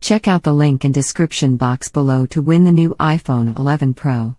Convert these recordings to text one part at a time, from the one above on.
Check out the link in description box below to win the new iPhone 11 Pro.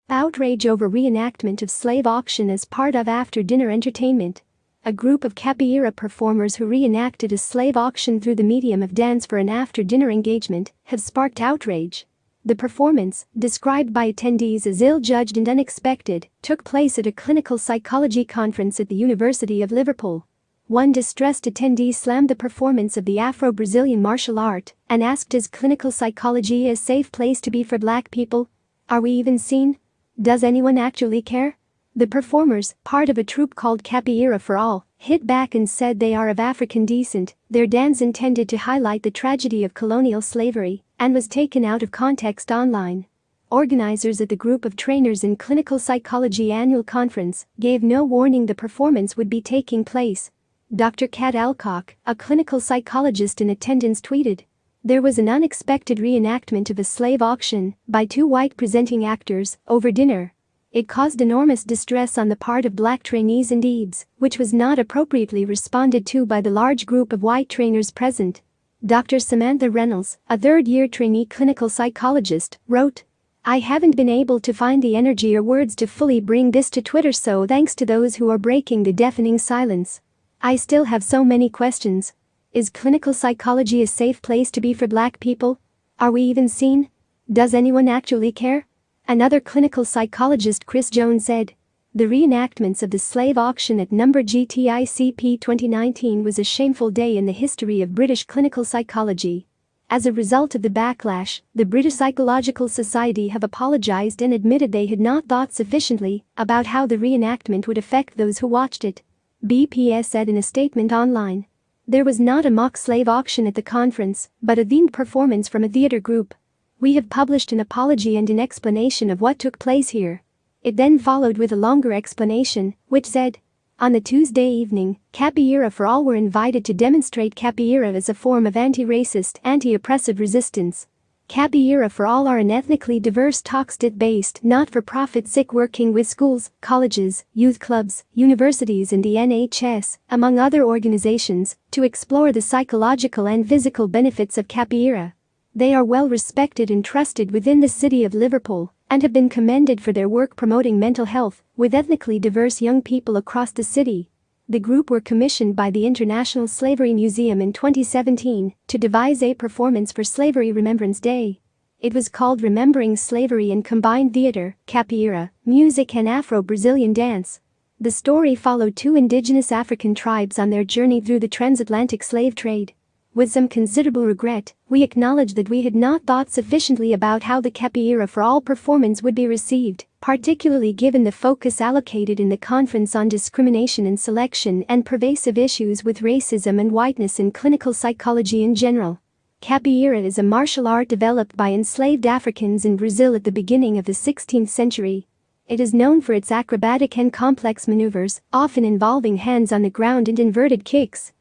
Outrage over reenactment of slave auction as part of after-dinner entertainment. A group of Capoeira performers who reenacted a slave auction through the medium of dance for an after-dinner engagement have sparked outrage. The performance, described by attendees as ill-judged and unexpected, took place at a clinical psychology conference at the University of Liverpool. One distressed attendee slammed the performance of the Afro-Brazilian martial art and asked, "Is clinical psychology a safe place to be for Black people? Are we even seen? Does anyone actually care?" The performers, part of a troupe called Capoeira for All, hit back and said they are of African descent. Their dance intended to highlight the tragedy of colonial slavery and was taken out of context online. Organizers at the group of trainers in clinical psychology annual conference gave no warning the performance would be taking place. Dr. Kat Alcock, a clinical psychologist in attendance, tweeted, "There was an unexpected reenactment of a slave auction by two white presenting actors over dinner. It caused enormous distress on the part of Black trainees and EBs, which was not appropriately responded to by the large group of white trainers present." Dr. Samantha Reynolds, a third-year trainee clinical psychologist, wrote, "I haven't been able to find the energy or words to fully bring this to Twitter, so thanks to those who are breaking the deafening silence. I still have so many questions. Is clinical psychology a safe place to be for Black people? Are we even seen? Does anyone actually care?" Another clinical psychologist, Chris Jones, said, "The reenactments of the slave auction at number GTICP 2019 was a shameful day in the history of British clinical psychology. As a result of the backlash, the British Psychological Society have apologized and admitted they had not thought sufficiently about how the reenactment would affect those who watched it." BPS said in a statement online, "There was not a mock slave auction at the conference, but a themed performance from a theater group. We have published an apology and an explanation of what took place here." It then followed with a longer explanation, which said, "On the Tuesday evening, Capoeira for All were invited to demonstrate Capoeira as a form of anti-racist, anti-oppressive resistance. Capoeira for All are an ethnically diverse talk-based not-for-profit SIC working with schools, colleges, youth clubs, universities and the NHS, among other organizations, to explore the psychological and physical benefits of Capoeira. They are well respected and trusted within the city of Liverpool and have been commended for their work promoting mental health with ethnically diverse young people across the city." The group were commissioned by the International Slavery Museum in 2017 to devise a performance for Slavery Remembrance Day. It was called Remembering Slavery and combined theater, capoeira, music and Afro-Brazilian dance. The story followed two indigenous African tribes on their journey through the transatlantic slave trade. "With some considerable regret, we acknowledge that we had not thought sufficiently about how the Capoeira for All performance would be received, particularly given the focus allocated in the conference on discrimination and selection and pervasive issues with racism and whiteness in clinical psychology in general." Capoeira is a martial art developed by enslaved Africans in Brazil at the beginning of the 16th century. It is known for its acrobatic and complex maneuvers, often involving hands on the ground and inverted kicks.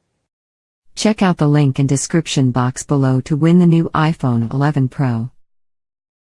Check out the link in description box below to win the new iPhone 11 Pro.